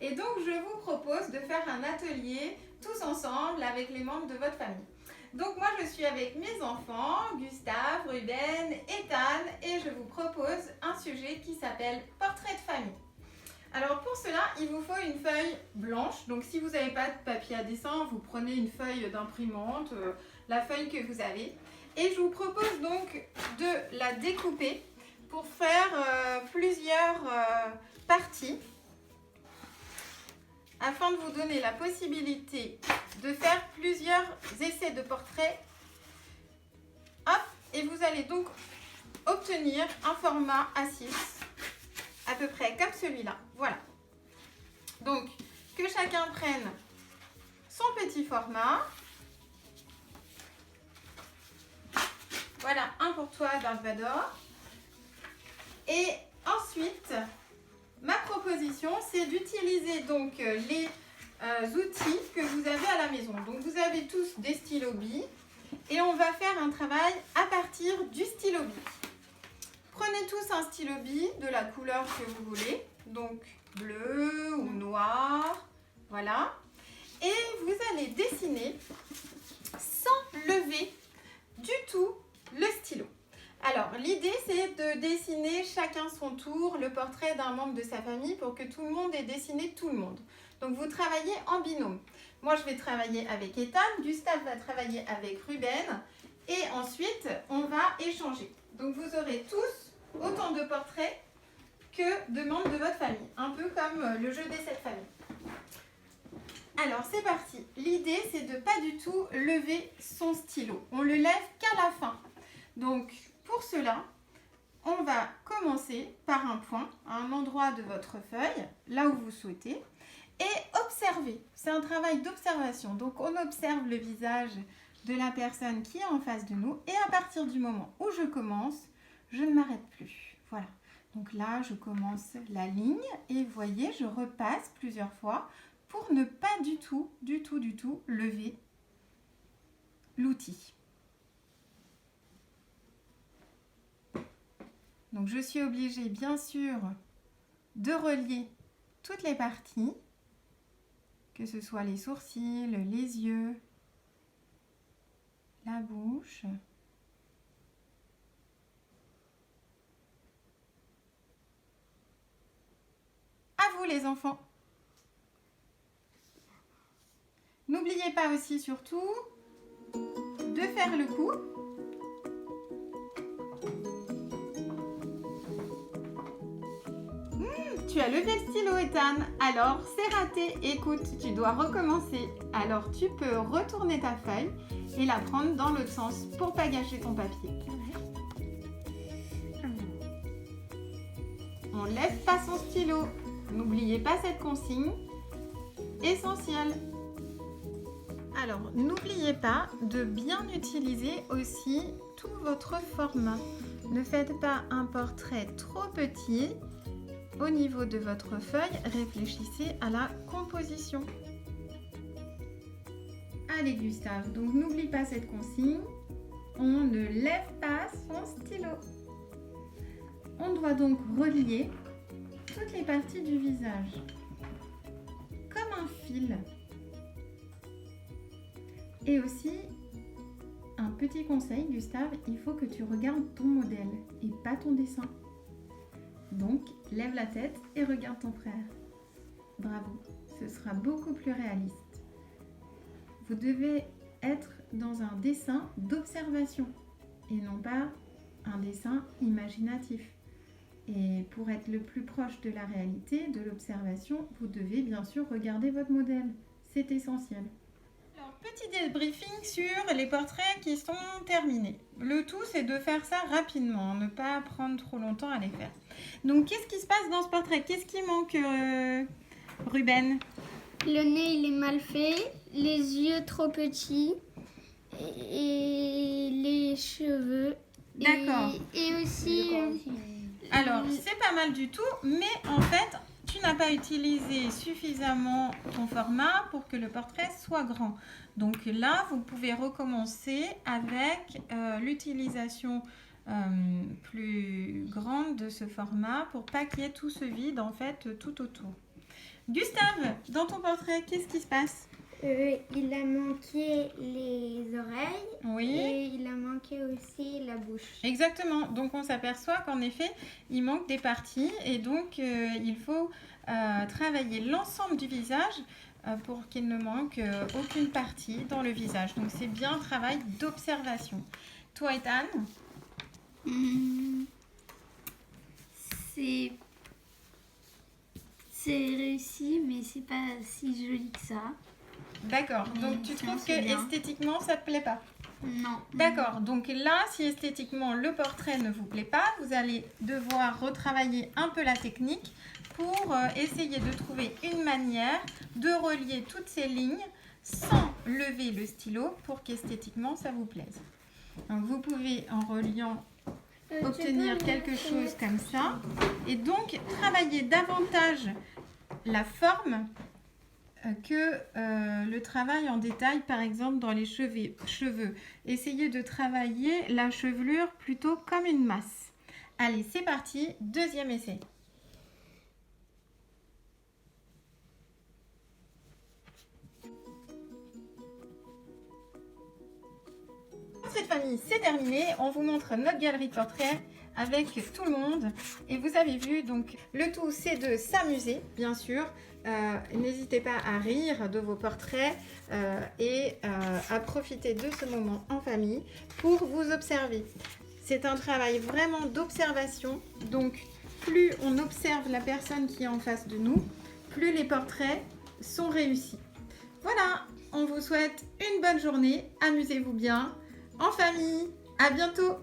Et donc, je vous propose de faire un atelier tous ensemble avec les membres de votre famille. Donc, moi, je suis avec mes enfants, Gustave, Ruben, Ethan, et je vous propose un sujet qui s'appelle portrait de famille. Alors, pour cela, il vous faut une feuille blanche. Donc, si vous n'avez pas de papier à dessin, vous prenez une feuille d'imprimante, la feuille que vous avez. Et je vous propose donc de la découper pour faire plusieurs parties afin de vous donner la possibilité de faire plusieurs essais de portrait. Hop, et vous allez donc obtenir un format A6 à peu près comme celui-là. Voilà. Donc, que chacun prenne son petit format. Voilà, un pour toi, Dark Vador. Et ensuite, ma proposition, c'est d'utiliser donc les outils que vous avez à la maison. Donc, vous avez tous des stylos billes et on va faire un travail à partir du stylo bille. Prenez tous un stylo bille de la couleur que vous voulez, donc bleu ou noir, voilà. Et vous allez dessiner sans lever du tout le stylo. Alors, l'idée, c'est de dessiner chacun son tour le portrait d'un membre de sa famille pour que tout le monde ait dessiné tout le monde. Donc, vous travaillez en binôme. Moi, je vais travailler avec Ethan, Gustave va travailler avec Ruben et ensuite, on va échanger. Donc, vous aurez tous autant de portraits que de membres de votre famille, un peu comme le jeu des 7 familles. Alors, c'est parti. L'idée, c'est de ne pas du tout lever son stylo. On le lève qu'à la fin. Donc, pour cela, on va commencer par un point, à un endroit de votre feuille, là où vous souhaitez, et observer. C'est un travail d'observation. Donc, on observe le visage de la personne qui est en face de nous, et à partir du moment où je commence, je ne m'arrête plus. Voilà. Donc là, je commence la ligne, et vous voyez, je repasse plusieurs fois pour ne pas du tout lever l'outil. Donc, je suis obligée, bien sûr, de relier toutes les parties, que ce soit les sourcils, les yeux, la bouche. À vous, les enfants. N'oubliez pas aussi, surtout, de faire le coup. Tu as levé le stylo, Ethan. Alors, c'est raté. Écoute, tu dois recommencer. Alors, tu peux retourner ta feuille et la prendre dans l'autre sens pour ne pas gâcher ton papier. On ne lève pas son stylo. N'oubliez pas cette consigne essentielle. Alors, n'oubliez pas de bien utiliser aussi tout votre format. Ne faites pas un portrait trop petit. Au niveau de votre feuille, réfléchissez à la composition. Allez, Gustave, donc n'oublie pas cette consigne. On ne lève pas son stylo. On doit donc relier toutes les parties du visage, comme un fil. Et aussi, un petit conseil, Gustave, il faut que tu regardes ton modèle et pas ton dessin. Donc, lève la tête et regarde ton frère. Bravo, ce sera beaucoup plus réaliste. Vous devez être dans un dessin d'observation et non pas un dessin imaginatif. Et pour être le plus proche de la réalité, de l'observation, vous devez bien sûr regarder votre modèle. C'est essentiel. Alors, petit débriefing sur les portraits qui sont terminés. Le tout, c'est de faire ça rapidement, ne pas prendre trop longtemps à les faire. Donc, qu'est-ce qui se passe dans ce portrait? Qu'est-ce qui manque, Ruben? Le nez, il est mal fait, les yeux trop petits et les cheveux. D'accord. Et aussi... Alors, c'est pas mal du tout, mais en fait, tu n'as pas utilisé suffisamment ton format pour que le portrait soit grand. Donc là, vous pouvez recommencer avec l'utilisation plus grande de ce format pour pas qu'il y ait tout ce vide en fait tout autour. Gustave, dans ton portrait, qu'est-ce qui se passe? Il a manqué les oreilles Oui. et il a manqué aussi la bouche. Exactement. Donc on s'aperçoit qu'en effet, il manque des parties et donc il faut travailler l'ensemble du visage pour qu'il ne manque aucune partie dans le visage. Donc c'est bien un travail d'observation. Toi, Ethan? C'est réussi, mais c'est pas si joli que ça. D'accord. Donc tu trouves que bien. esthétiquement ça te plaît pas? Non. D'accord. Donc là, si esthétiquement le portrait ne vous plaît pas, vous allez devoir retravailler un peu la technique pour essayer de trouver une manière de relier toutes ces lignes sans lever le stylo pour qu'esthétiquement ça vous plaise. Donc vous pouvez en reliant obtenir quelque chose comme ça et donc travailler davantage la forme que le travail en détail, par exemple dans les cheveux. Essayez de travailler la chevelure plutôt comme une masse. Allez, c'est parti, deuxième essai. Cette famille, c'est terminé. On vous montre notre galerie de portraits avec tout le monde. Et vous avez vu, donc le tout, c'est de s'amuser, bien sûr. N'hésitez pas à rire de vos portraits et à profiter de ce moment en famille pour vous observer. C'est un travail vraiment d'observation. Donc, plus on observe la personne qui est en face de nous, plus les portraits sont réussis. Voilà, on vous souhaite une bonne journée. Amusez-vous bien en famille. À bientôt!